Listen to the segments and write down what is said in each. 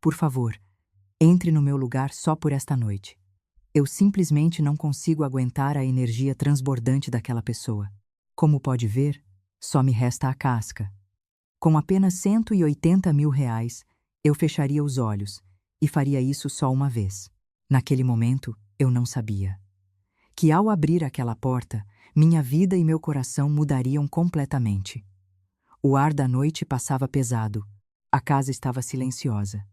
Por favor, entre no meu lugar só por esta noite. Eu simplesmente não consigo aguentar a energia transbordante daquela pessoa. Como pode ver, só me resta a casca. Com apenas R$ 180.000, eu fecharia os olhos e faria isso só uma vez. Naquele momento, eu não sabia que ao abrir aquela porta, minha vida e meu coração mudariam completamente. O ar da noite passava pesado, a casa estava silenciosa,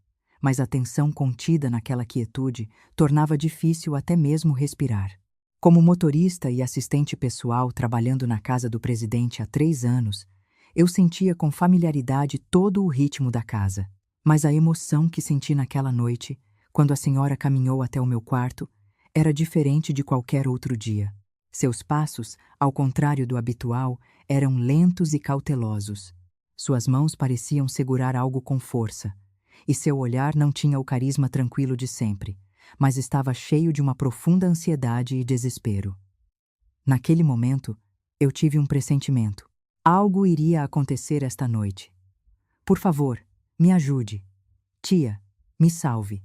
mas a tensão contida naquela quietude tornava difícil até mesmo respirar. Como motorista e assistente pessoal trabalhando na casa do presidente há 3 anos, eu sentia com familiaridade todo o ritmo da casa. Mas a emoção que senti naquela noite, quando a senhora caminhou até o meu quarto, era diferente de qualquer outro dia. Seus passos, ao contrário do habitual, eram lentos e cautelosos. Suas mãos pareciam segurar algo com força, e seu olhar não tinha o carisma tranquilo de sempre, mas estava cheio de uma profunda ansiedade e desespero. Naquele momento, eu tive um pressentimento. Algo iria acontecer esta noite. Por favor, me ajude. Tia, me salve.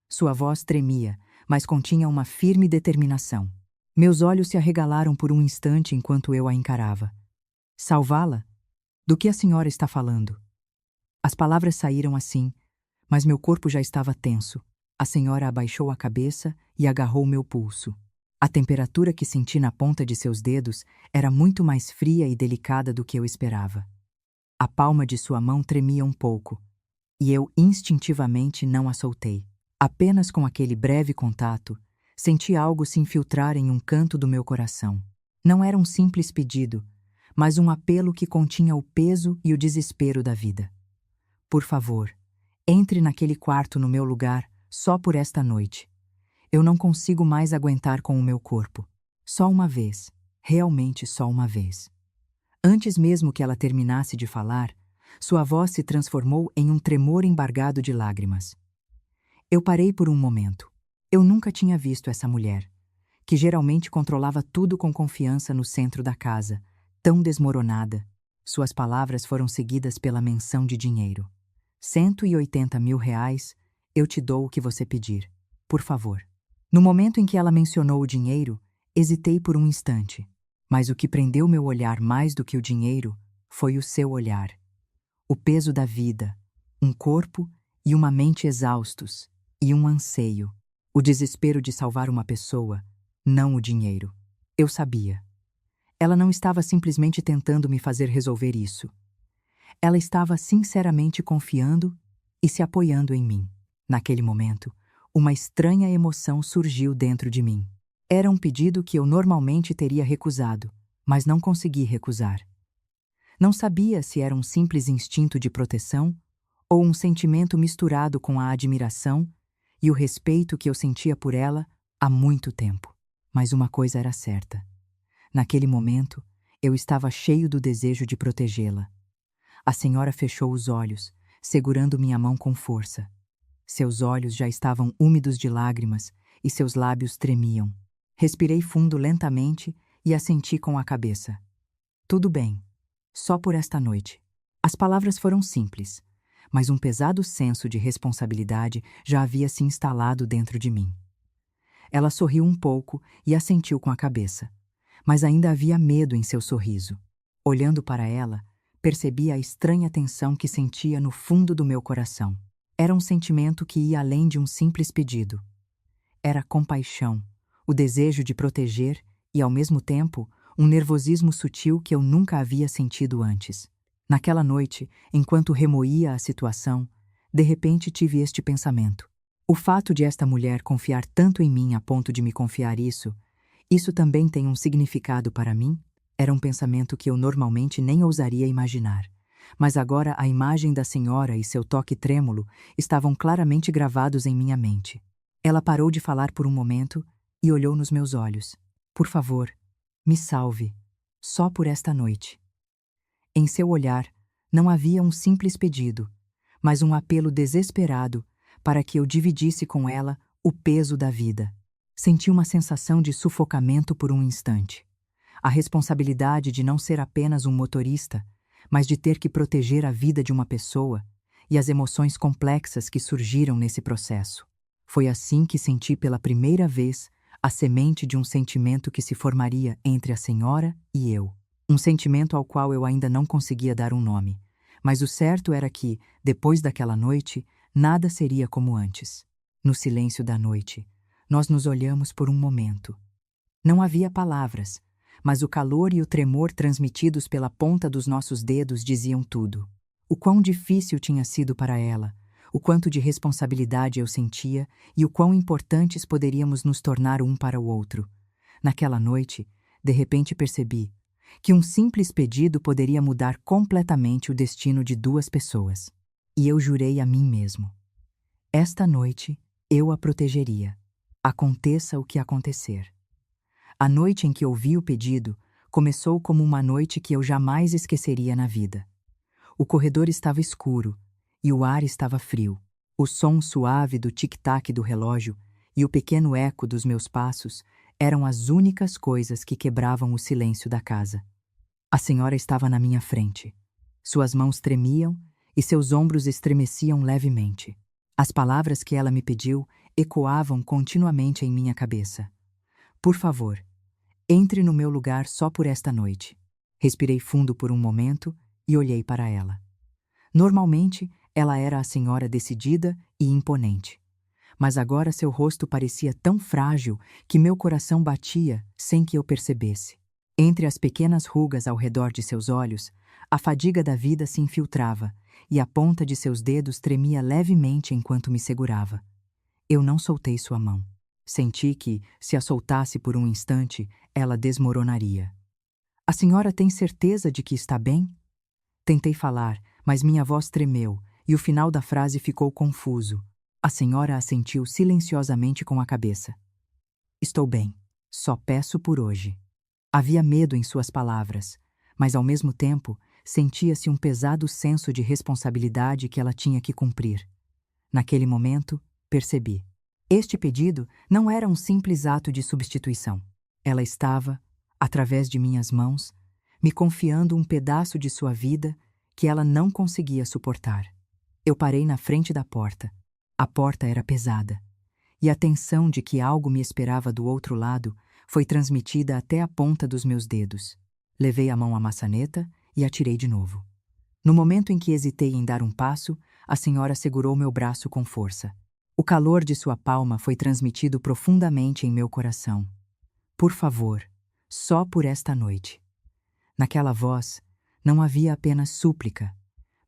Sua voz tremia, mas continha uma firme determinação. Meus olhos se arregalaram por um instante enquanto eu a encarava. Salvá-la? Do que a senhora está falando? As palavras saíram assim, mas meu corpo já estava tenso. A senhora abaixou a cabeça e agarrou meu pulso. A temperatura que senti na ponta de seus dedos era muito mais fria e delicada do que eu esperava. A palma de sua mão tremia um pouco, e eu instintivamente não a soltei. Apenas com aquele breve contato, senti algo se infiltrar em um canto do meu coração. Não era um simples pedido, mas um apelo que continha o peso e o desespero da vida. Por favor, entre naquele quarto no meu lugar só por esta noite. Eu não consigo mais aguentar com o meu corpo. Só uma vez, realmente só uma vez. Antes mesmo que ela terminasse de falar, sua voz se transformou em um tremor embargado de lágrimas. Eu parei por um momento. Eu nunca tinha visto essa mulher, que geralmente controlava tudo com confiança no centro da casa, tão desmoronada. Suas palavras foram seguidas pela menção de dinheiro. R$ 180.000, eu te dou o que você pedir. Por favor. No momento em que ela mencionou o dinheiro, hesitei por um instante. Mas o que prendeu meu olhar mais do que o dinheiro foi o seu olhar. O peso da vida, um corpo e uma mente exaustos, e um anseio. O desespero de salvar uma pessoa, não o dinheiro. Eu sabia. Ela não estava simplesmente tentando me fazer resolver isso. Ela estava sinceramente confiando e se apoiando em mim. Naquele momento, uma estranha emoção surgiu dentro de mim. Era um pedido que eu normalmente teria recusado, mas não consegui recusar. Não sabia se era um simples instinto de proteção ou um sentimento misturado com a admiração e o respeito que eu sentia por ela há muito tempo. Mas uma coisa era certa. Naquele momento, eu estava cheio do desejo de protegê-la. A senhora fechou os olhos, segurando minha mão com força. Seus olhos já estavam úmidos de lágrimas e seus lábios tremiam. Respirei fundo lentamente e assenti com a cabeça. Tudo bem, só por esta noite. As palavras foram simples, mas um pesado senso de responsabilidade já havia se instalado dentro de mim. Ela sorriu um pouco e assentiu com a cabeça, mas ainda havia medo em seu sorriso. Olhando para ela, percebi a estranha tensão que sentia no fundo do meu coração. Era um sentimento que ia além de um simples pedido. Era compaixão, o desejo de proteger e, ao mesmo tempo, um nervosismo sutil que eu nunca havia sentido antes. Naquela noite, enquanto remoía a situação, de repente tive este pensamento. O fato de esta mulher confiar tanto em mim a ponto de me confiar isso também tem um significado para mim? Era um pensamento que eu normalmente nem ousaria imaginar. Mas agora a imagem da senhora e seu toque trêmulo estavam claramente gravados em minha mente. Ela parou de falar por um momento e olhou nos meus olhos. Por favor, me salve, só por esta noite. Em seu olhar, não havia um simples pedido, mas um apelo desesperado para que eu dividisse com ela o peso da vida. Senti uma sensação de sufocamento por um instante. A responsabilidade de não ser apenas um motorista, mas de ter que proteger a vida de uma pessoa, e as emoções complexas que surgiram nesse processo. Foi assim que senti pela primeira vez a semente de um sentimento que se formaria entre a senhora e eu. Um sentimento ao qual eu ainda não conseguia dar um nome, mas o certo era que, depois daquela noite, nada seria como antes. No silêncio da noite, nós nos olhamos por um momento. Não havia palavras, mas o calor e o tremor transmitidos pela ponta dos nossos dedos diziam tudo. O quão difícil tinha sido para ela, o quanto de responsabilidade eu sentia e o quão importantes poderíamos nos tornar um para o outro. Naquela noite, de repente percebi que um simples pedido poderia mudar completamente o destino de duas pessoas. E eu jurei a mim mesmo: esta noite eu a protegeria, aconteça o que acontecer. A noite em que ouvi o pedido começou como uma noite que eu jamais esqueceria na vida. O corredor estava escuro e o ar estava frio. O som suave do tic-tac do relógio e o pequeno eco dos meus passos eram as únicas coisas que quebravam o silêncio da casa. A senhora estava na minha frente. Suas mãos tremiam e seus ombros estremeciam levemente. As palavras que ela me pediu ecoavam continuamente em minha cabeça. Por favor, entre no meu lugar só por esta noite. Respirei fundo por um momento e olhei para ela. Normalmente, ela era a senhora decidida e imponente. Mas agora seu rosto parecia tão frágil que meu coração batia sem que eu percebesse. Entre as pequenas rugas ao redor de seus olhos, a fadiga da vida se infiltrava e a ponta de seus dedos tremia levemente enquanto me segurava. Eu não soltei sua mão. Senti que, se a soltasse por um instante, ela desmoronaria. A senhora tem certeza de que está bem? Tentei falar, mas minha voz tremeu e o final da frase ficou confuso. A senhora assentiu silenciosamente com a cabeça. Estou bem. Só peço por hoje. Havia medo em suas palavras, mas ao mesmo tempo sentia-se um pesado senso de responsabilidade que ela tinha que cumprir. Naquele momento, percebi. Este pedido não era um simples ato de substituição. Ela estava, através de minhas mãos, me confiando um pedaço de sua vida que ela não conseguia suportar. Eu parei na frente da porta. A porta era pesada, e a tensão de que algo me esperava do outro lado foi transmitida até a ponta dos meus dedos. Levei a mão à maçaneta e atirei de novo. No momento em que hesitei em dar um passo, a senhora segurou meu braço com força. O calor de sua palma foi transmitido profundamente em meu coração. Por favor, só por esta noite. Naquela voz, não havia apenas súplica,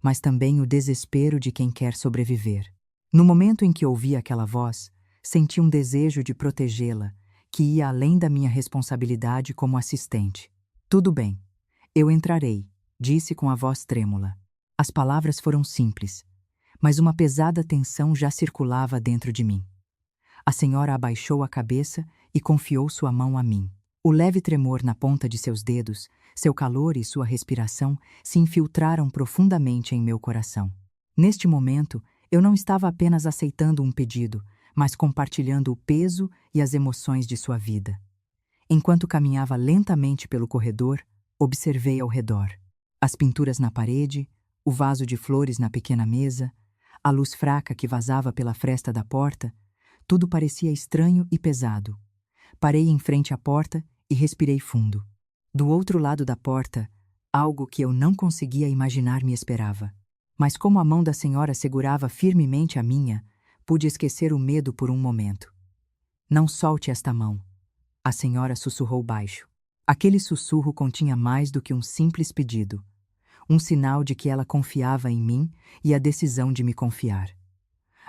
mas também o desespero de quem quer sobreviver. No momento em que ouvi aquela voz, senti um desejo de protegê-la, que ia além da minha responsabilidade como assistente. Tudo bem, eu entrarei, disse com a voz trêmula. As palavras foram simples, mas uma pesada tensão já circulava dentro de mim. A senhora abaixou a cabeça e confiou sua mão a mim. O leve tremor na ponta de seus dedos, seu calor e sua respiração se infiltraram profundamente em meu coração. Neste momento, eu não estava apenas aceitando um pedido, mas compartilhando o peso e as emoções de sua vida. Enquanto caminhava lentamente pelo corredor, observei ao redor. As pinturas na parede, o vaso de flores na pequena mesa, a luz fraca que vazava pela fresta da porta, tudo parecia estranho e pesado. Parei em frente à porta e respirei fundo. Do outro lado da porta, algo que eu não conseguia imaginar me esperava. Mas como a mão da senhora segurava firmemente a minha, pude esquecer o medo por um momento. Não solte esta mão. A senhora sussurrou baixo. Aquele sussurro continha mais do que um simples pedido. Um sinal de que ela confiava em mim e a decisão de me confiar.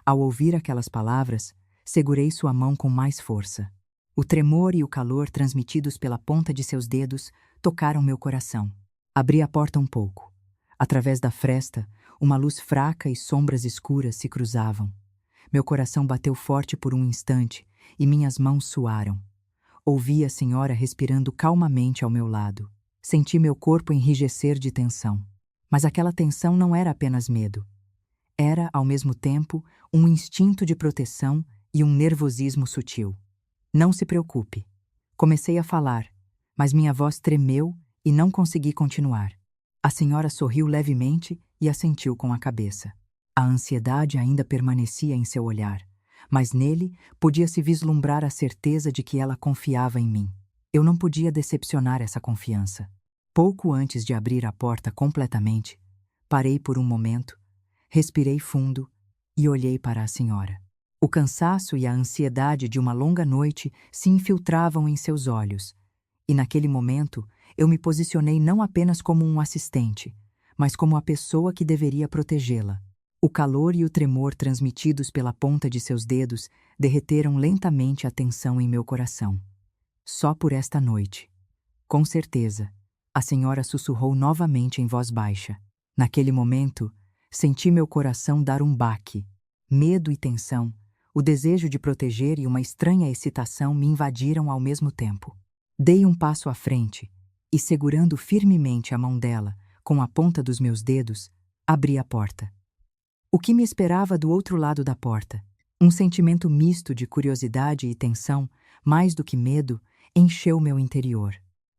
Ao ouvir aquelas palavras, segurei sua mão com mais força. O tremor e o calor transmitidos pela ponta de seus dedos tocaram meu coração. Abri a porta um pouco. Através da fresta, uma luz fraca e sombras escuras se cruzavam. Meu coração bateu forte por um instante e minhas mãos suaram. Ouvi a senhora respirando calmamente ao meu lado. Senti meu corpo enrijecer de tensão. Mas aquela tensão não era apenas medo. Era, ao mesmo tempo, um instinto de proteção e um nervosismo sutil. Não se preocupe. Comecei a falar, mas minha voz tremeu e não consegui continuar. A senhora sorriu levemente e assentiu com a cabeça. A ansiedade ainda permanecia em seu olhar, mas nele podia-se vislumbrar a certeza de que ela confiava em mim. Eu não podia decepcionar essa confiança. Pouco antes de abrir a porta completamente, parei por um momento, respirei fundo e olhei para a senhora. O cansaço e a ansiedade de uma longa noite se infiltravam em seus olhos, e naquele momento eu me posicionei não apenas como um assistente, mas como a pessoa que deveria protegê-la. O calor e o tremor transmitidos pela ponta de seus dedos derreteram lentamente a tensão em meu coração. Só por esta noite. Com certeza, a senhora sussurrou novamente em voz baixa. Naquele momento, senti meu coração dar um baque. Medo e tensão, o desejo de proteger e uma estranha excitação me invadiram ao mesmo tempo. Dei um passo à frente e, segurando firmemente a mão dela com a ponta dos meus dedos, abri a porta. O que me esperava do outro lado da porta? Um sentimento misto de curiosidade e tensão, mais do que medo, encheu meu interior.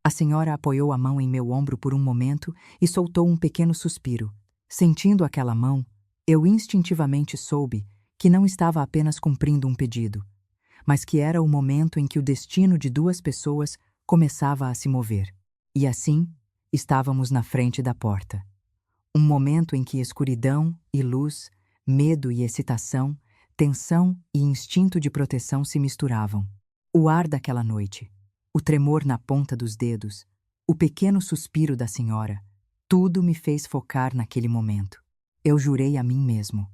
A senhora apoiou a mão em meu ombro por um momento e soltou um pequeno suspiro. Sentindo aquela mão, eu instintivamente soube que não estava apenas cumprindo um pedido, mas que era o momento em que o destino de duas pessoas começava a se mover. E assim, estávamos na frente da porta. Um momento em que escuridão e luz, medo e excitação, tensão e instinto de proteção se misturavam. O ar daquela noite, o tremor na ponta dos dedos, o pequeno suspiro da senhora, tudo me fez focar naquele momento. Eu jurei a mim mesmo.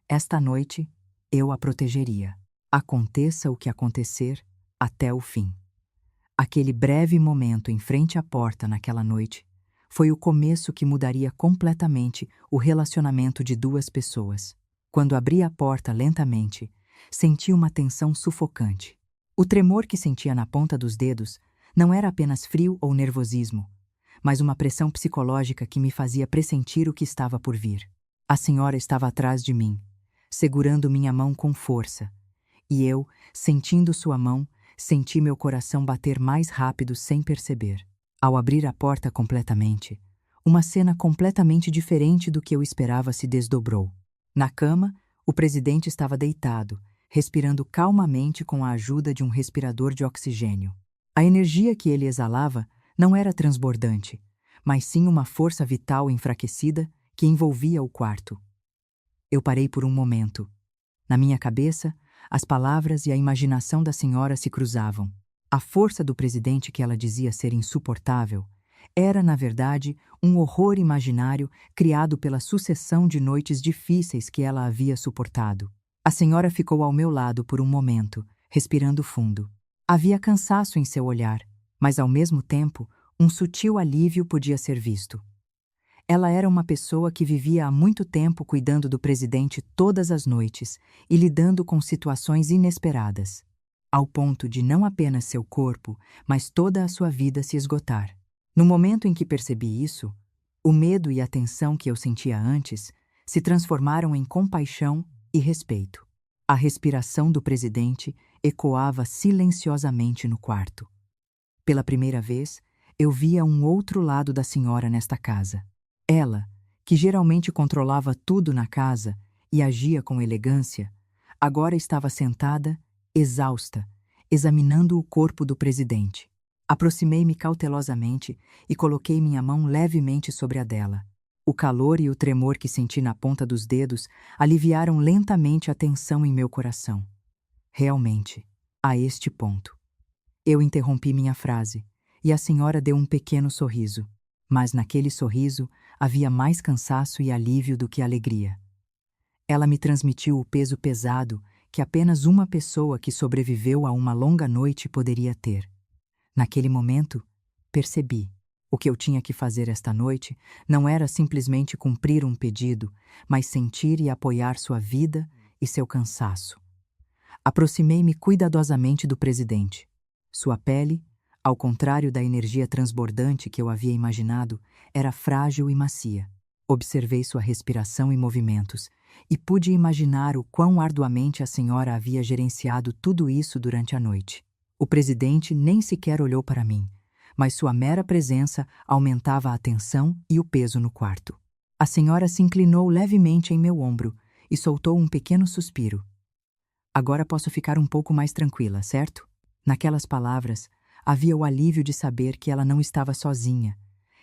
Esta noite, eu a protegeria. Aconteça o que acontecer, até o fim. Aquele breve momento em frente à porta naquela noite foi o começo que mudaria completamente o relacionamento de duas pessoas. Quando abri a porta lentamente, senti uma tensão sufocante. O tremor que sentia na ponta dos dedos não era apenas frio ou nervosismo, mas uma pressão psicológica que me fazia pressentir o que estava por vir. A senhora estava atrás de mim, segurando minha mão com força, e eu, sentindo sua mão, senti meu coração bater mais rápido sem perceber. Ao abrir a porta completamente, uma cena completamente diferente do que eu esperava se desdobrou. Na cama, o presidente estava deitado, respirando calmamente com a ajuda de um respirador de oxigênio. A energia que ele exalava não era transbordante, mas sim uma força vital enfraquecida que envolvia o quarto. Eu parei por um momento. Na minha cabeça, as palavras e a imaginação da senhora se cruzavam. A força do presidente que ela dizia ser insuportável era, na verdade, um horror imaginário criado pela sucessão de noites difíceis que ela havia suportado. A senhora ficou ao meu lado por um momento, respirando fundo. Havia cansaço em seu olhar, mas ao mesmo tempo, um sutil alívio podia ser visto. Ela era uma pessoa que vivia há muito tempo cuidando do presidente todas as noites e lidando com situações inesperadas, ao ponto de não apenas seu corpo, mas toda a sua vida se esgotar. No momento em que percebi isso, o medo e a tensão que eu sentia antes se transformaram em compaixão e respeito. A respiração do presidente ecoava silenciosamente no quarto. Pela primeira vez, eu via um outro lado da senhora nesta casa. Ela, que geralmente controlava tudo na casa e agia com elegância, agora estava sentada, exausta, examinando o corpo do presidente. Aproximei-me cautelosamente e coloquei minha mão levemente sobre a dela. O calor e o tremor que senti na ponta dos dedos aliviaram lentamente a tensão em meu coração. Realmente, a este ponto. Eu interrompi minha frase, e a senhora deu um pequeno sorriso. Mas naquele sorriso havia mais cansaço e alívio do que alegria. Ela me transmitiu o peso pesado que apenas uma pessoa que sobreviveu a uma longa noite poderia ter. Naquele momento, percebi. O que eu tinha que fazer esta noite não era simplesmente cumprir um pedido, mas sentir e apoiar sua vida e seu cansaço. Aproximei-me cuidadosamente do presidente. Sua pele, ao contrário da energia transbordante que eu havia imaginado, era frágil e macia. Observei sua respiração e movimentos, e pude imaginar o quão arduamente a senhora havia gerenciado tudo isso durante a noite. O presidente nem sequer olhou para mim, mas sua mera presença aumentava a tensão e o peso no quarto. A senhora se inclinou levemente em meu ombro e soltou um pequeno suspiro. Agora posso ficar um pouco mais tranquila, certo? Naquelas palavras, havia o alívio de saber que ela não estava sozinha,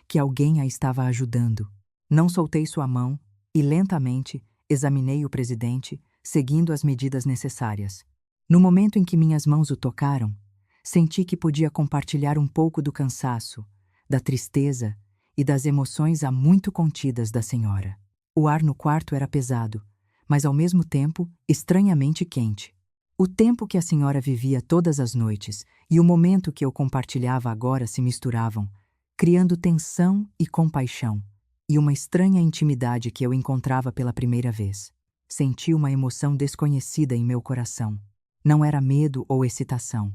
que alguém a estava ajudando. Não soltei sua mão e, lentamente, examinei o presidente, seguindo as medidas necessárias. No momento em que minhas mãos o tocaram, senti que podia compartilhar um pouco do cansaço, da tristeza e das emoções há muito contidas da senhora. O ar no quarto era pesado, mas ao mesmo tempo estranhamente quente. O tempo que a senhora vivia todas as noites e o momento que eu compartilhava agora se misturavam, criando tensão e compaixão, e uma estranha intimidade que eu encontrava pela primeira vez. Senti uma emoção desconhecida em meu coração. Não era medo ou excitação,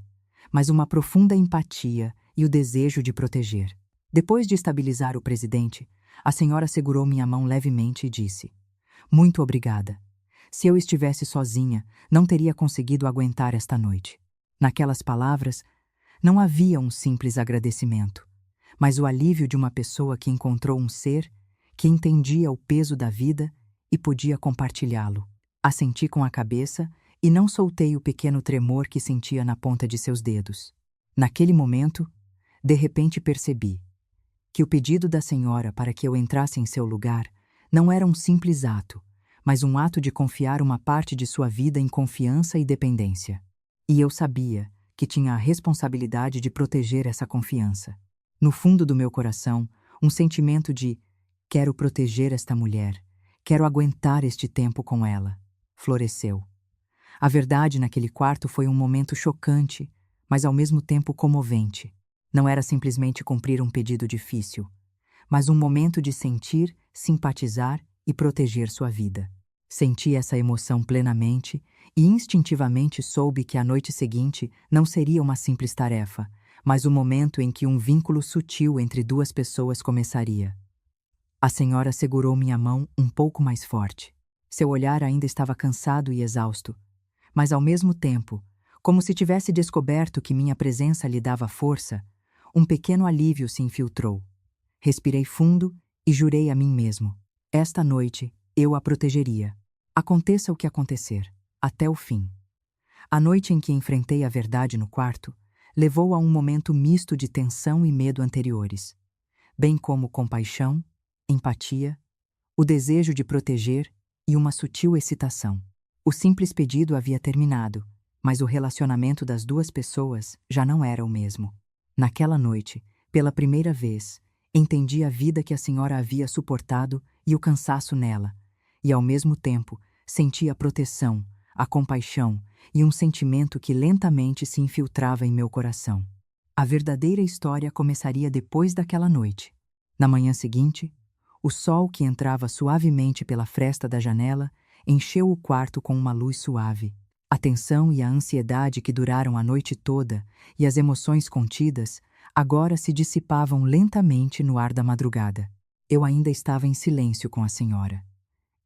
mas uma profunda empatia e o desejo de proteger. Depois de estabilizar o presidente, a senhora segurou minha mão levemente e disse: "Muito obrigada. Se eu estivesse sozinha, não teria conseguido aguentar esta noite." Naquelas palavras, não havia um simples agradecimento, mas o alívio de uma pessoa que encontrou um ser que entendia o peso da vida e podia compartilhá-lo. Assenti com a cabeça e não soltei o pequeno tremor que sentia na ponta de seus dedos. Naquele momento, de repente percebi que o pedido da senhora para que eu entrasse em seu lugar não era um simples ato, mas um ato de confiar uma parte de sua vida em confiança e dependência. E eu sabia que tinha a responsabilidade de proteger essa confiança. No fundo do meu coração, um sentimento de quero proteger esta mulher, quero aguentar este tempo com ela, floresceu. A verdade naquele quarto foi um momento chocante, mas ao mesmo tempo comovente. Não era simplesmente cumprir um pedido difícil, mas um momento de sentir, simpatizar e proteger sua vida. Senti essa emoção plenamente e instintivamente soube que a noite seguinte não seria uma simples tarefa, mas o momento em que um vínculo sutil entre duas pessoas começaria. A senhora segurou minha mão um pouco mais forte. Seu olhar ainda estava cansado e exausto, mas ao mesmo tempo, como se tivesse descoberto que minha presença lhe dava força, um pequeno alívio se infiltrou. Respirei fundo e jurei a mim mesmo: esta noite eu a protegeria. Aconteça o que acontecer, até o fim. A noite em que enfrentei a verdade no quarto levou a um momento misto de tensão e medo anteriores, bem como compaixão, empatia, o desejo de proteger e uma sutil excitação. O simples pedido havia terminado, mas o relacionamento das duas pessoas já não era o mesmo. Naquela noite, pela primeira vez, entendi a vida que a senhora havia suportado e o cansaço nela, e ao mesmo tempo senti a proteção, a compaixão e um sentimento que lentamente se infiltrava em meu coração. A verdadeira história começaria depois daquela noite. Na manhã seguinte, o sol que entrava suavemente pela fresta da janela encheu o quarto com uma luz suave. A tensão e a ansiedade que duraram a noite toda e as emoções contidas agora se dissipavam lentamente no ar da madrugada. Eu ainda estava em silêncio com a senhora.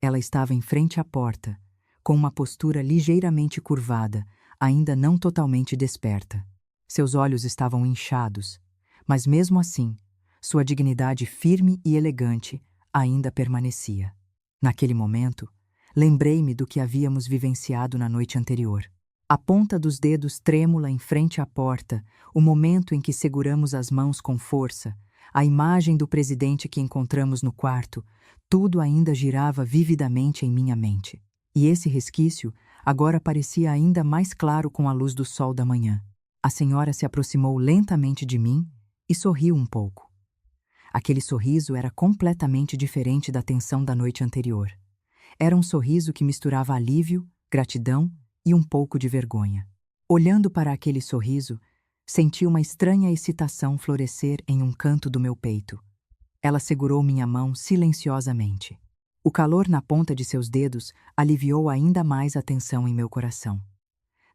Ela estava em frente à porta, com uma postura ligeiramente curvada, ainda não totalmente desperta. Seus olhos estavam inchados, mas mesmo assim, sua dignidade firme e elegante ainda permanecia. Naquele momento, lembrei-me do que havíamos vivenciado na noite anterior. A ponta dos dedos trêmula em frente à porta, o momento em que seguramos as mãos com força, a imagem do presidente que encontramos no quarto, tudo ainda girava vividamente em minha mente. E esse resquício agora parecia ainda mais claro com a luz do sol da manhã. A senhora se aproximou lentamente de mim e sorriu um pouco. Aquele sorriso era completamente diferente da tensão da noite anterior. Era um sorriso que misturava alívio, gratidão e um pouco de vergonha. Olhando para aquele sorriso, senti uma estranha excitação florescer em um canto do meu peito. Ela segurou minha mão silenciosamente. O calor na ponta de seus dedos aliviou ainda mais a tensão em meu coração.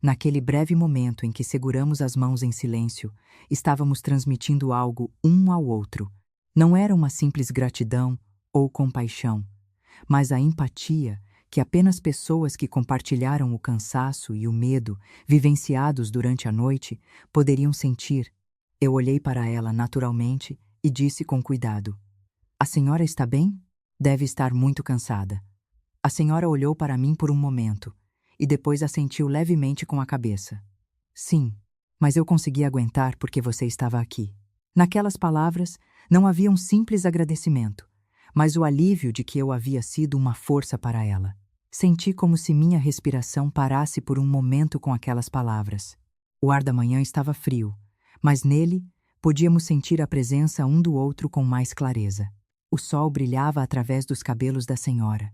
Naquele breve momento em que seguramos as mãos em silêncio, estávamos transmitindo algo um ao outro. Não era uma simples gratidão ou compaixão, mas a empatia que apenas pessoas que compartilharam o cansaço e o medo vivenciados durante a noite poderiam sentir. Eu olhei para ela naturalmente e disse com cuidado: "A senhora está bem?" Deve estar muito cansada. A senhora olhou para mim por um momento e depois assentiu levemente com a cabeça. Sim, mas eu consegui aguentar porque você estava aqui. Naquelas palavras não havia um simples agradecimento, mas o alívio de que eu havia sido uma força para ela. Senti como se minha respiração parasse por um momento com aquelas palavras. O ar da manhã estava frio, mas nele podíamos sentir a presença um do outro com mais clareza. O sol brilhava através dos cabelos da senhora,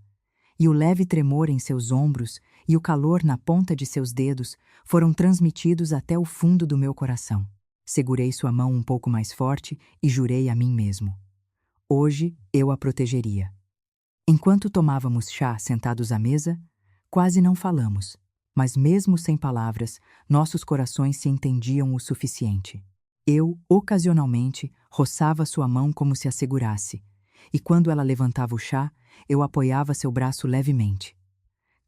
e o leve tremor em seus ombros e o calor na ponta de seus dedos foram transmitidos até o fundo do meu coração. Segurei sua mão um pouco mais forte e jurei a mim mesmo: hoje eu a protegeria. Enquanto tomávamos chá sentados à mesa, quase não falamos, mas mesmo sem palavras, nossos corações se entendiam o suficiente. Eu, ocasionalmente, roçava sua mão como se a segurasse, e quando ela levantava o chá, eu apoiava seu braço levemente.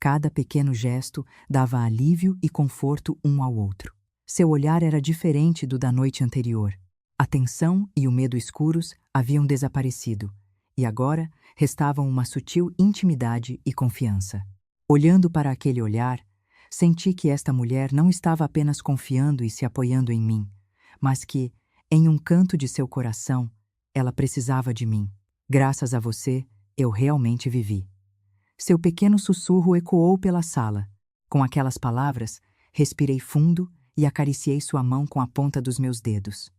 Cada pequeno gesto dava alívio e conforto um ao outro. Seu olhar era diferente do da noite anterior. A tensão e o medo escuros haviam desaparecido, e agora restavam uma sutil intimidade e confiança. Olhando para aquele olhar, senti que esta mulher não estava apenas confiando e se apoiando em mim, mas que, em um canto de seu coração, ela precisava de mim. Graças a você, eu realmente vivi. Seu pequeno sussurro ecoou pela sala. Com aquelas palavras, respirei fundo e acariciei sua mão com a ponta dos meus dedos.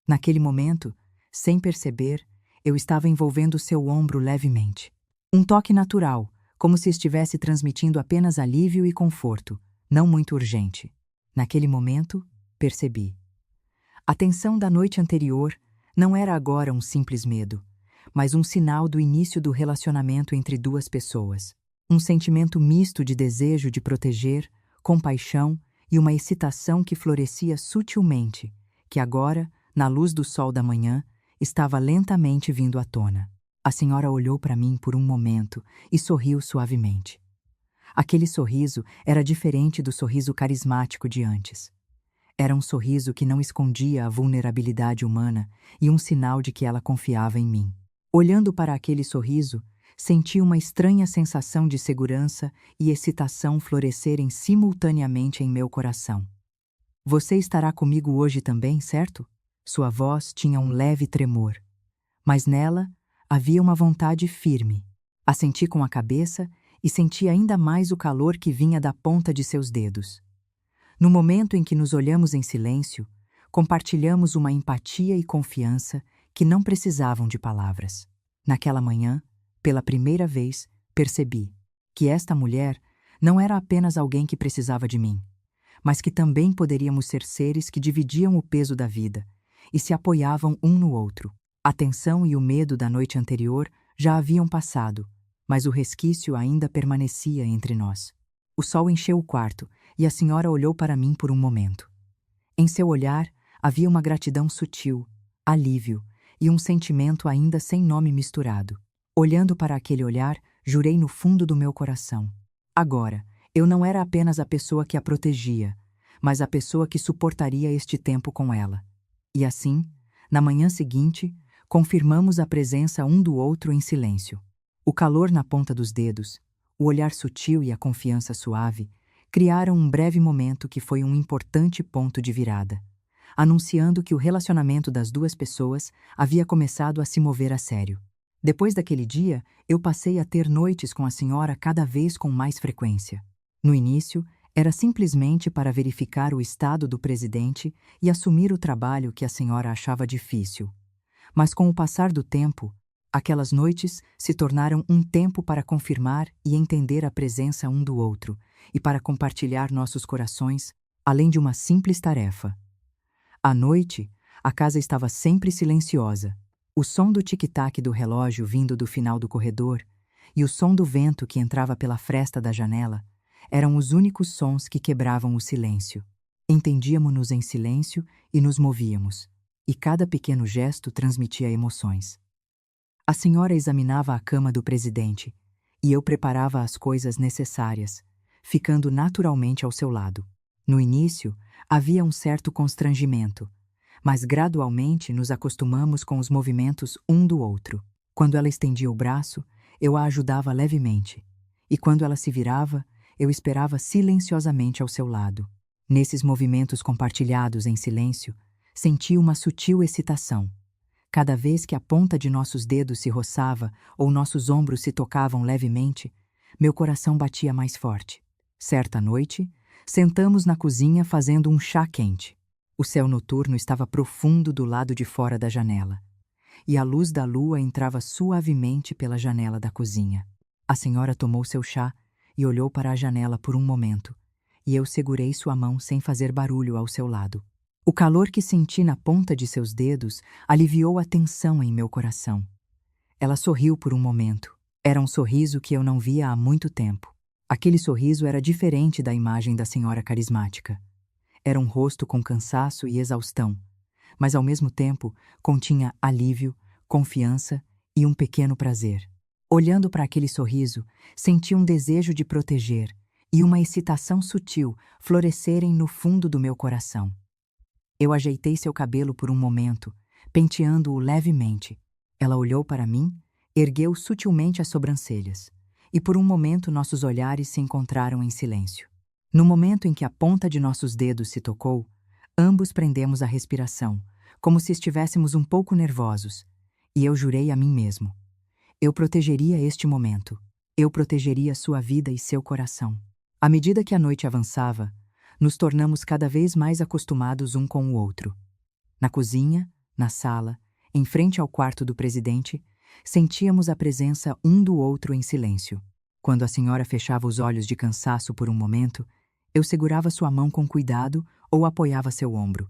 Naquele momento, sem perceber, eu estava envolvendo seu ombro levemente. Um toque natural, como se estivesse transmitindo apenas alívio e conforto, não muito urgente. Naquele momento, percebi. A tensão da noite anterior não era agora um simples medo, mas um sinal do início do relacionamento entre duas pessoas. Um sentimento misto de desejo de proteger, compaixão e uma excitação que florescia sutilmente, que agora, na luz do sol da manhã, estava lentamente vindo à tona. A senhora olhou para mim por um momento e sorriu suavemente. Aquele sorriso era diferente do sorriso carismático de antes. Era um sorriso que não escondia a vulnerabilidade humana e um sinal de que ela confiava em mim. Olhando para aquele sorriso, senti uma estranha sensação de segurança e excitação florescerem simultaneamente em meu coração. Você estará comigo hoje também, certo? Sua voz tinha um leve tremor, mas nela havia uma vontade firme. Assenti com a cabeça e senti ainda mais o calor que vinha da ponta de seus dedos. No momento em que nos olhamos em silêncio, compartilhamos uma empatia e confiança que não precisavam de palavras. Naquela manhã, pela primeira vez, percebi que esta mulher não era apenas alguém que precisava de mim, mas que também poderíamos ser seres que dividiam o peso da vida e se apoiavam um no outro. A tensão e o medo da noite anterior já haviam passado, mas o resquício ainda permanecia entre nós. O sol encheu o quarto e a senhora olhou para mim por um momento. Em seu olhar havia uma gratidão sutil, alívio e um sentimento ainda sem nome misturado. Olhando para aquele olhar, jurei no fundo do meu coração. Agora, eu não era apenas a pessoa que a protegia, mas a pessoa que suportaria este tempo com ela. E assim, na manhã seguinte, confirmamos a presença um do outro em silêncio. O calor na ponta dos dedos, o olhar sutil e a confiança suave criaram um breve momento que foi um importante ponto de virada, anunciando que o relacionamento das duas pessoas havia começado a se mover a sério. Depois daquele dia, eu passei a ter noites com a senhora cada vez com mais frequência. No início, era simplesmente para verificar o estado do presidente e assumir o trabalho que a senhora achava difícil. Mas com o passar do tempo, aquelas noites se tornaram um tempo para confirmar e entender a presença um do outro e para compartilhar nossos corações, além de uma simples tarefa. À noite, a casa estava sempre silenciosa. O som do tic-tac do relógio vindo do final do corredor e o som do vento que entrava pela fresta da janela eram os únicos sons que quebravam o silêncio. Entendíamos-nos em silêncio e nos movíamos, e cada pequeno gesto transmitia emoções. A senhora examinava a cama do presidente e eu preparava as coisas necessárias, ficando naturalmente ao seu lado. No início, havia um certo constrangimento, mas gradualmente nos acostumamos com os movimentos um do outro. Quando ela estendia o braço, Eu a ajudava levemente, e quando ela se virava, eu esperava silenciosamente ao seu lado. Nesses movimentos compartilhados em silêncio, senti uma sutil excitação. Cada vez que a ponta de nossos dedos se roçava ou nossos ombros se tocavam levemente, meu coração batia mais forte. Certa noite, sentamos na cozinha fazendo um chá quente. O céu noturno estava profundo do lado de fora da janela, e a luz da lua entrava suavemente pela janela da cozinha. A senhora tomou seu chá e olhou para a janela por um momento, e eu segurei sua mão sem fazer barulho ao seu lado. O calor que senti na ponta de seus dedos aliviou a tensão em meu coração. Ela sorriu por um momento. Era um sorriso que eu não via há muito tempo. Aquele sorriso era diferente da imagem da senhora carismática. Era um rosto com cansaço e exaustão, mas ao mesmo tempo continha alívio, confiança e um pequeno prazer. Olhando para aquele sorriso, senti um desejo de proteger e uma excitação sutil florescerem no fundo do meu coração. Eu ajeitei seu cabelo por um momento, penteando-o levemente. Ela olhou para mim, ergueu sutilmente as sobrancelhas, e por um momento nossos olhares se encontraram em silêncio. No momento em que a ponta de nossos dedos se tocou, ambos prendemos a respiração, como se estivéssemos um pouco nervosos, e eu jurei a mim mesmo: eu protegeria este momento. Eu protegeria sua vida e seu coração. À medida que a noite avançava, nos tornamos cada vez mais acostumados um com o outro. Na cozinha, na sala, em frente ao quarto do presidente, sentíamos a presença um do outro em silêncio. Quando a senhora fechava os olhos de cansaço por um momento, eu segurava sua mão com cuidado ou apoiava seu ombro.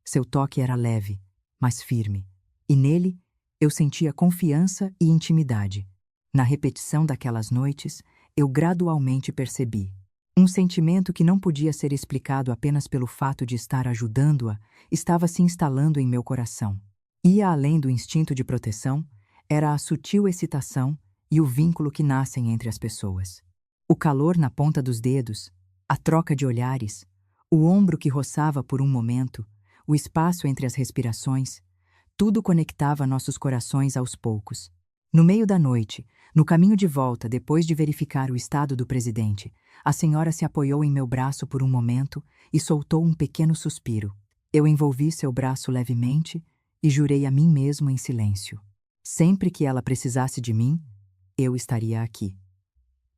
Seu toque era leve, mas firme, e nele eu sentia confiança e intimidade. Na repetição daquelas noites, eu gradualmente percebi. Um sentimento que não podia ser explicado apenas pelo fato de estar ajudando-a estava se instalando em meu coração. Ia além do instinto de proteção, era a sutil excitação e o vínculo que nascem entre as pessoas. O calor na ponta dos dedos, a troca de olhares, o ombro que roçava por um momento, o espaço entre as respirações, tudo conectava nossos corações aos poucos. No meio da noite, no caminho de volta depois de verificar o estado do presidente, a senhora se apoiou em meu braço por um momento e soltou um pequeno suspiro. Eu envolvi seu braço levemente e jurei a mim mesmo em silêncio: sempre que ela precisasse de mim, eu estaria aqui.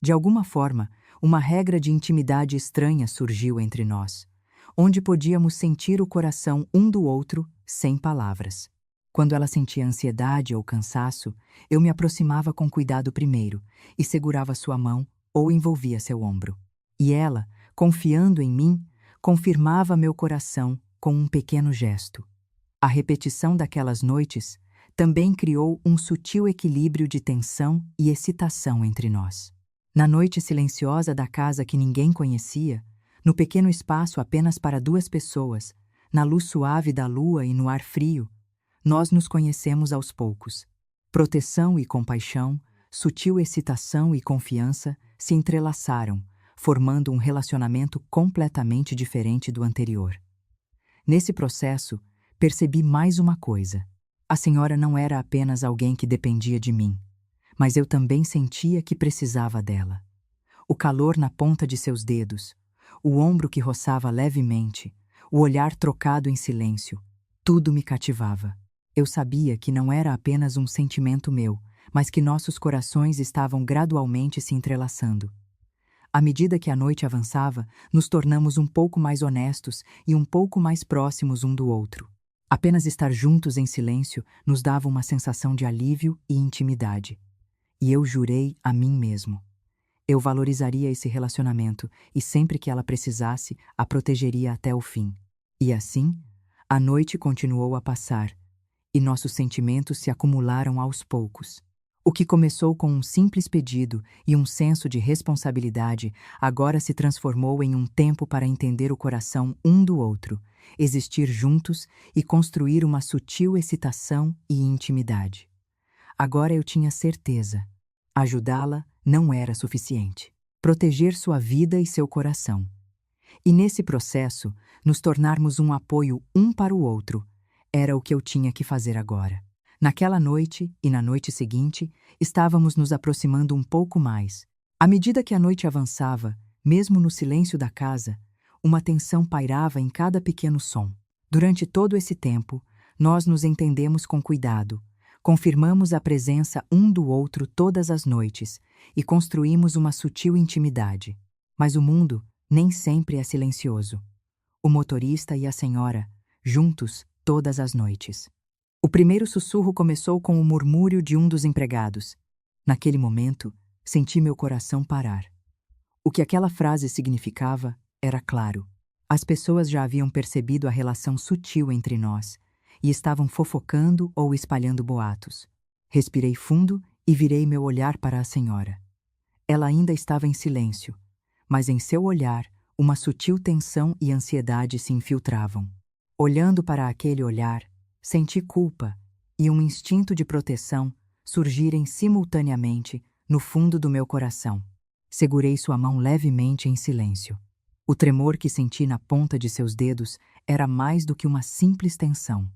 De alguma forma, uma regra de intimidade estranha surgiu entre nós, onde podíamos sentir o coração um do outro sem palavras. Quando ela sentia ansiedade ou cansaço, eu me aproximava com cuidado primeiro e segurava sua mão ou envolvia seu ombro. E ela, confiando em mim, confirmava meu coração com um pequeno gesto. A repetição daquelas noites também criou um sutil equilíbrio de tensão e excitação entre nós. Na noite silenciosa da casa que ninguém conhecia, no pequeno espaço apenas para duas pessoas, na luz suave da lua e no ar frio, nós nos conhecemos aos poucos. Proteção e compaixão, sutil excitação e confiança se entrelaçaram, formando um relacionamento completamente diferente do anterior. Nesse processo, percebi mais uma coisa. A senhora não era apenas alguém que dependia de mim, mas eu também sentia que precisava dela. O calor na ponta de seus dedos, o ombro que roçava levemente, o olhar trocado em silêncio, tudo me cativava. Eu sabia que não era apenas um sentimento meu, mas que nossos corações estavam gradualmente se entrelaçando. À medida que a noite avançava, nos tornamos um pouco mais honestos e um pouco mais próximos um do outro. Apenas estar juntos em silêncio nos dava uma sensação de alívio e intimidade. E eu jurei a mim mesmo: eu valorizaria esse relacionamento e sempre que ela precisasse, a protegeria até o fim. E assim, a noite continuou a passar, e nossos sentimentos se acumularam aos poucos. O que começou com um simples pedido e um senso de responsabilidade agora se transformou em um tempo para entender o coração um do outro, existir juntos e construir uma sutil excitação e intimidade. Agora eu tinha certeza: ajudá-la não era suficiente. Proteger sua vida e seu coração. E nesse processo, nos tornarmos um apoio um para o outro, era o que eu tinha que fazer agora. Naquela noite e na noite seguinte, estávamos nos aproximando um pouco mais. À medida que a noite avançava, mesmo no silêncio da casa, uma tensão pairava em cada pequeno som. Durante todo esse tempo, nós nos entendemos com cuidado, confirmamos a presença um do outro todas as noites e construímos uma sutil intimidade. Mas o mundo nem sempre é silencioso. O motorista e a senhora, juntos todas as noites. O primeiro sussurro começou com o murmúrio de um dos empregados. Naquele momento, senti meu coração parar. O que aquela frase significava era claro. As pessoas já haviam percebido a relação sutil entre nós e estavam fofocando ou espalhando boatos. Respirei fundo e virei meu olhar para a senhora. Ela ainda estava em silêncio, mas em seu olhar, uma sutil tensão e ansiedade se infiltravam. Olhando para aquele olhar, senti culpa e um instinto de proteção surgirem simultaneamente no fundo do meu coração. Segurei sua mão levemente em silêncio. O tremor que senti na ponta de seus dedos era mais do que uma simples tensão.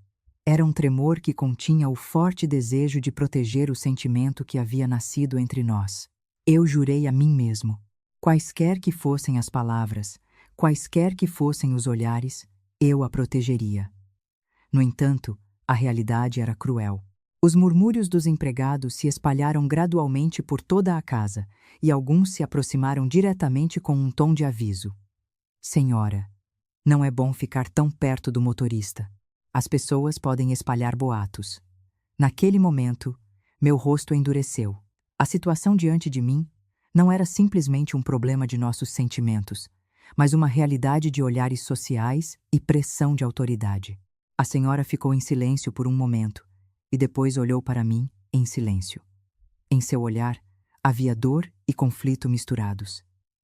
Era um tremor que continha o forte desejo de proteger o sentimento que havia nascido entre nós. Eu jurei a mim mesmo. Quaisquer que fossem as palavras, quaisquer que fossem os olhares, eu a protegeria. No entanto, a realidade era cruel. Os murmúrios dos empregados se espalharam gradualmente por toda a casa, e alguns se aproximaram diretamente com um tom de aviso. Senhora, não é bom ficar tão perto do motorista. As pessoas podem espalhar boatos. Naquele momento, meu rosto endureceu. A situação diante de mim não era simplesmente um problema de nossos sentimentos, mas uma realidade de olhares sociais e pressão de autoridade. A senhora ficou em silêncio por um momento e depois olhou para mim em silêncio. Em seu olhar, havia dor e conflito misturados.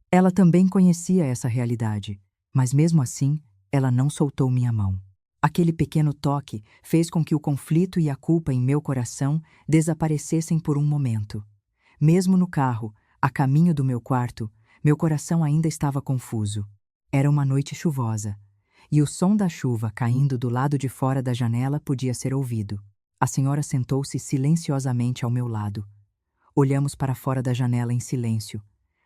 Ela também conhecia essa realidade, mas mesmo assim, ela não soltou minha mão. Aquele pequeno toque fez com que o conflito e a culpa em meu coração desaparecessem por um momento. Mesmo no carro, a caminho do meu quarto, meu coração ainda estava confuso. Era uma noite chuvosa, e o som da chuva caindo do lado de fora da janela podia ser ouvido. A senhora sentou-se silenciosamente ao meu lado. Olhamos para fora da janela em silêncio,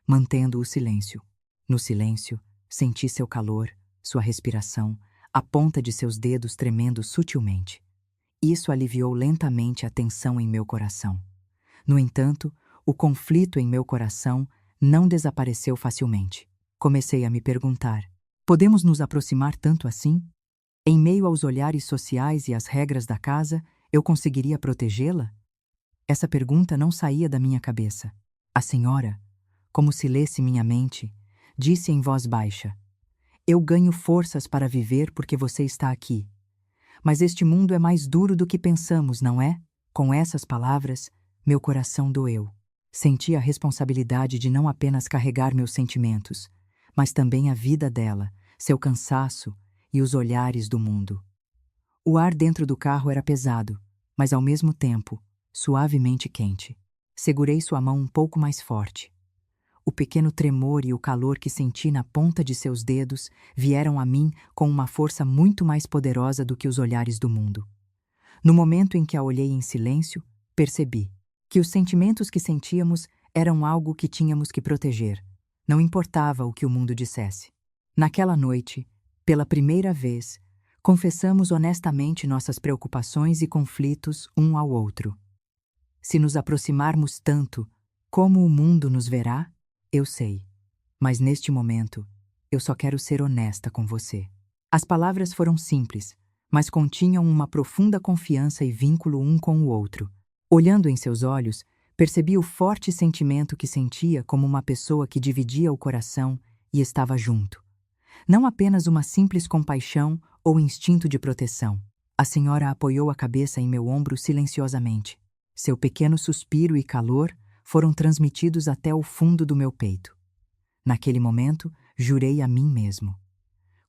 mantendo o silêncio. No silêncio, senti seu calor, sua respiração, a ponta de seus dedos tremendo sutilmente. Isso aliviou lentamente a tensão em meu coração. No entanto, o conflito em meu coração não desapareceu facilmente. Comecei a me perguntar: podemos nos aproximar tanto assim? Em meio aos olhares sociais e às regras da casa, eu conseguiria protegê-la? Essa pergunta não saía da minha cabeça. A senhora, como se lesse minha mente, disse em voz baixa: eu ganho forças para viver porque você está aqui. Mas este mundo é mais duro do que pensamos, não é? Com essas palavras, meu coração doeu. Senti a responsabilidade de não apenas carregar meus sentimentos, mas também a vida dela, seu cansaço e os olhares do mundo. O ar dentro do carro era pesado, mas ao mesmo tempo, suavemente quente. Segurei sua mão um pouco mais forte. O pequeno tremor e o calor que senti na ponta de seus dedos vieram a mim com uma força muito mais poderosa do que os olhares do mundo. No momento em que a olhei em silêncio, percebi que os sentimentos que sentíamos eram algo que tínhamos que proteger. Não importava o que o mundo dissesse. Naquela noite, pela primeira vez, confessamos honestamente nossas preocupações e conflitos um ao outro. Se nos aproximarmos tanto, como o mundo nos verá? Eu sei, mas neste momento, eu só quero ser honesta com você. As palavras foram simples, mas continham uma profunda confiança e vínculo um com o outro. Olhando em seus olhos, percebi o forte sentimento que sentia como uma pessoa que dividia o coração e estava junto. Não apenas uma simples compaixão ou instinto de proteção. A senhora apoiou a cabeça em meu ombro silenciosamente. Seu pequeno suspiro e calor foram transmitidos até o fundo do meu peito. Naquele momento, jurei a mim mesmo: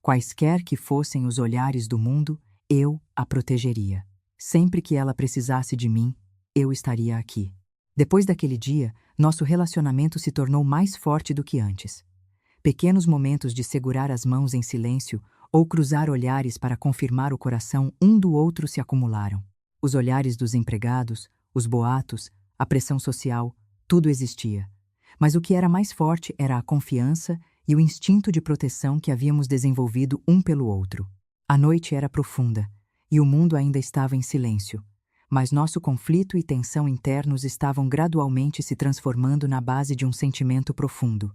quaisquer que fossem os olhares do mundo, eu a protegeria. Sempre que ela precisasse de mim, eu estaria aqui. Depois daquele dia, nosso relacionamento se tornou mais forte do que antes. Pequenos momentos de segurar as mãos em silêncio ou cruzar olhares para confirmar o coração um do outro se acumularam. Os olhares dos empregados, os boatos, a pressão social, tudo existia. Mas o que era mais forte era a confiança e o instinto de proteção que havíamos desenvolvido um pelo outro. A noite era profunda, e o mundo ainda estava em silêncio, mas nosso conflito e tensão internos estavam gradualmente se transformando na base de um sentimento profundo.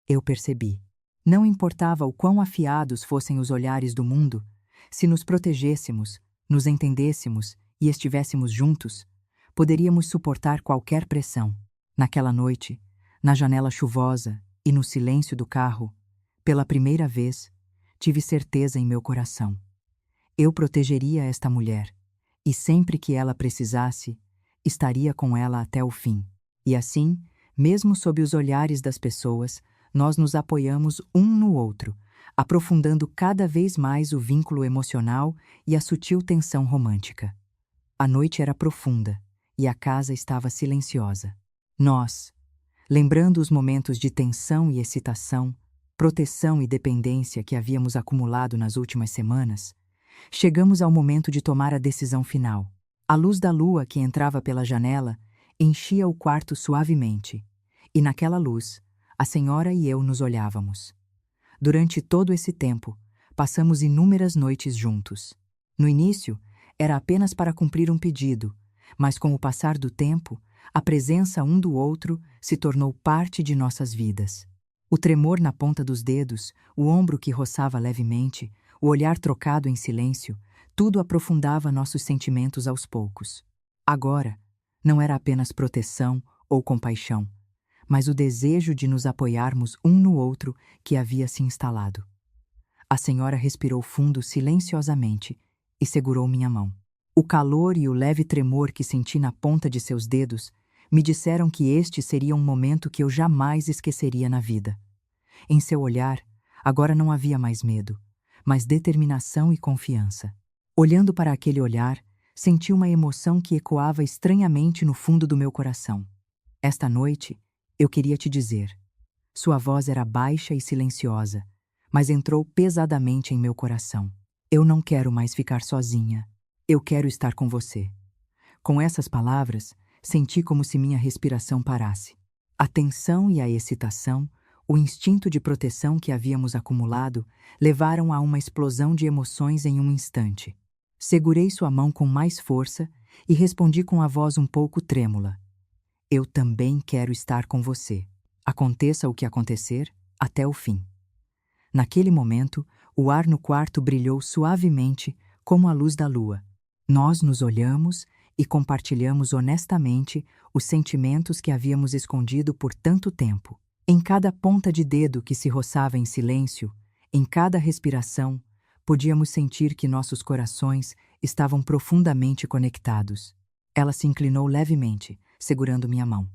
Eu percebi. Não importava o quão afiados fossem os olhares do mundo, se nos protegêssemos, nos entendêssemos e estivéssemos juntos, poderíamos suportar qualquer pressão. Naquela noite, na janela chuvosa e no silêncio do carro, pela primeira vez, tive certeza em meu coração. Eu protegeria esta mulher, e sempre que ela precisasse, estaria com ela até o fim. E assim, mesmo sob os olhares das pessoas, nós nos apoiamos um no outro, aprofundando cada vez mais o vínculo emocional e a sutil tensão romântica. A noite era profunda e a casa estava silenciosa. Nós, lembrando os momentos de tensão e excitação, proteção e dependência que havíamos acumulado nas últimas semanas, chegamos ao momento de tomar a decisão final. A luz da lua que entrava pela janela enchia o quarto suavemente, e naquela luz, a senhora e eu nos olhávamos. Durante todo esse tempo, passamos inúmeras noites juntos. No início, era apenas para cumprir um pedido, mas com o passar do tempo, a presença um do outro se tornou parte de nossas vidas. O tremor na ponta dos dedos, o ombro que roçava levemente, o olhar trocado em silêncio, tudo aprofundava nossos sentimentos aos poucos. Agora, não era apenas proteção ou compaixão, mas o desejo de nos apoiarmos um no outro que havia se instalado. A senhora respirou fundo silenciosamente e segurou minha mão. O calor e o leve tremor que senti na ponta de seus dedos me disseram que este seria um momento que eu jamais esqueceria na vida. Em seu olhar, agora não havia mais medo, mas determinação e confiança. Olhando para aquele olhar, senti uma emoção que ecoava estranhamente no fundo do meu coração. Esta noite, eu queria te dizer. Sua voz era baixa e silenciosa, mas entrou pesadamente em meu coração. Eu não quero mais ficar sozinha. Eu quero estar com você. Com essas palavras, senti como se minha respiração parasse. A tensão e a excitação, o instinto de proteção que havíamos acumulado, levaram a uma explosão de emoções em um instante. Segurei sua mão com mais força e respondi com a voz um pouco trêmula. Eu também quero estar com você. Aconteça o que acontecer, até o fim. Naquele momento, o ar no quarto brilhou suavemente como a luz da lua. Nós nos olhamos e compartilhamos honestamente os sentimentos que havíamos escondido por tanto tempo. Em cada ponta de dedo que se roçava em silêncio, em cada respiração, podíamos sentir que nossos corações estavam profundamente conectados. Ela se inclinou levemente, segurando minha mão.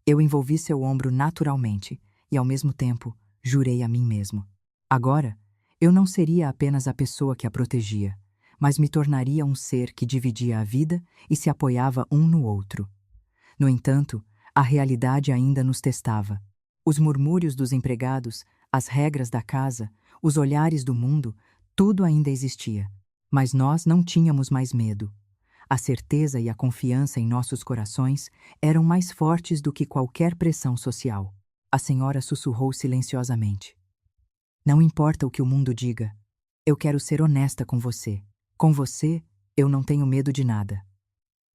Eu envolvi seu ombro naturalmente e, ao mesmo tempo, jurei a mim mesmo. Agora, eu não seria apenas a pessoa que a protegia, mas me tornaria um ser que dividia a vida e se apoiava um no outro. No entanto, a realidade ainda nos testava. Os murmúrios dos empregados, as regras da casa, os olhares do mundo, tudo ainda existia. Mas nós não tínhamos mais medo. A certeza e a confiança em nossos corações eram mais fortes do que qualquer pressão social. A senhora sussurrou silenciosamente. Não importa o que o mundo diga, eu quero ser honesta com você. Com você, eu não tenho medo de nada.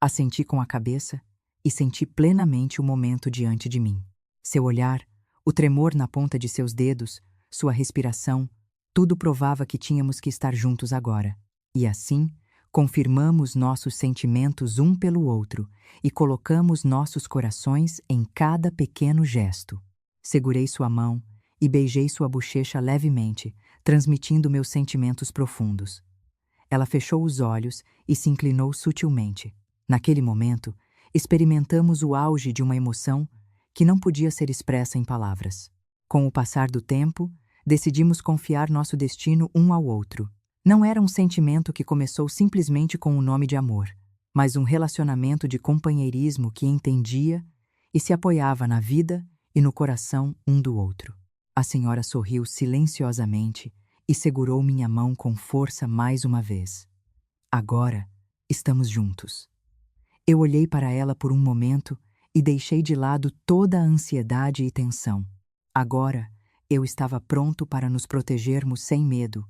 Assenti com a cabeça e senti plenamente o momento diante de mim. Seu olhar, o tremor na ponta de seus dedos, sua respiração, tudo provava que tínhamos que estar juntos agora. E assim, confirmamos nossos sentimentos um pelo outro e colocamos nossos corações em cada pequeno gesto. Segurei sua mão e beijei sua bochecha levemente, transmitindo meus sentimentos profundos. Ela fechou os olhos e se inclinou sutilmente. Naquele momento, experimentamos o auge de uma emoção que não podia ser expressa em palavras. Com o passar do tempo, decidimos confiar nosso destino um ao outro. Não era um sentimento que começou simplesmente com o nome de amor, mas um relacionamento de companheirismo que entendia e se apoiava na vida e no coração um do outro. A senhora sorriu silenciosamente e segurou minha mão com força mais uma vez. Agora, estamos juntos. Eu olhei para ela por um momento e deixei de lado toda a ansiedade e tensão. Agora, eu estava pronto para nos protegermos sem medo,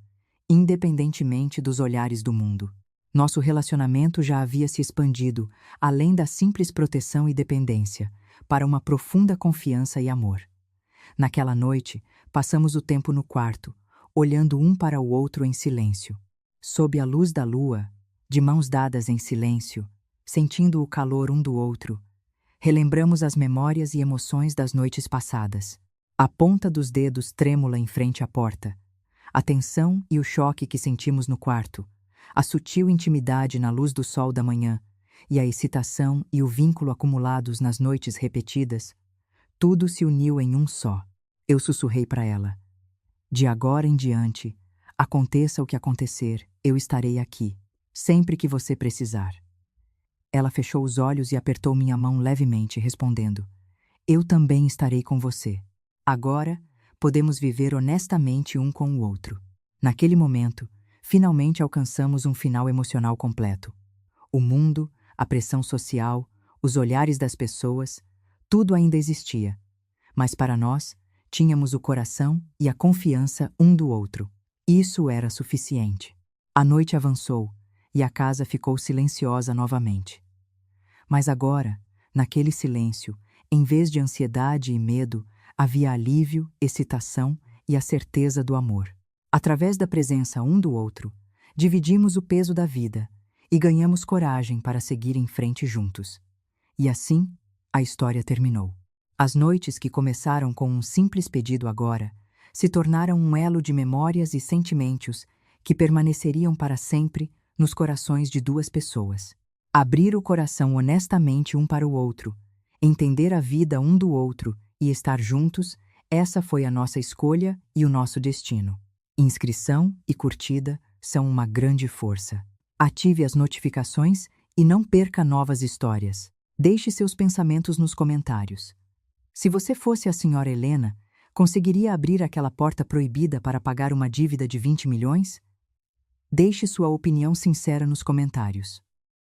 independentemente dos olhares do mundo. Nosso relacionamento já havia se expandido, além da simples proteção e dependência, para uma profunda confiança e amor. Naquela noite, passamos o tempo no quarto, olhando um para o outro em silêncio. Sob a luz da lua, de mãos dadas em silêncio, sentindo o calor um do outro, relembramos as memórias e emoções das noites passadas. A ponta dos dedos trêmula em frente à porta, a tensão e o choque que sentimos no quarto, a sutil intimidade na luz do sol da manhã e a excitação e o vínculo acumulados nas noites repetidas, tudo se uniu em um só. Eu sussurrei para ela: de agora em diante, aconteça o que acontecer, eu estarei aqui, sempre que você precisar. Ela fechou os olhos e apertou minha mão levemente, respondendo: eu também estarei com você. Agora, podemos viver honestamente um com o outro. Naquele momento, finalmente alcançamos um final emocional completo. O mundo, a pressão social, os olhares das pessoas, tudo ainda existia. Mas para nós, tínhamos o coração e a confiança um do outro. Isso era suficiente. A noite avançou e a casa ficou silenciosa novamente. Mas agora, naquele silêncio, em vez de ansiedade e medo, havia alívio, excitação e a certeza do amor. Através da presença um do outro, dividimos o peso da vida e ganhamos coragem para seguir em frente juntos. E assim, a história terminou. As noites que começaram com um simples pedido agora se tornaram um elo de memórias e sentimentos que permaneceriam para sempre nos corações de duas pessoas. Abrir o coração honestamente um para o outro, entender a vida um do outro e estar juntos, essa foi a nossa escolha e o nosso destino. Inscrição e curtida são uma grande força. Ative as notificações e não perca novas histórias. Deixe seus pensamentos nos comentários. Se você fosse a senhora Helena, conseguiria abrir aquela porta proibida para pagar uma dívida de 20 milhões? Deixe sua opinião sincera nos comentários.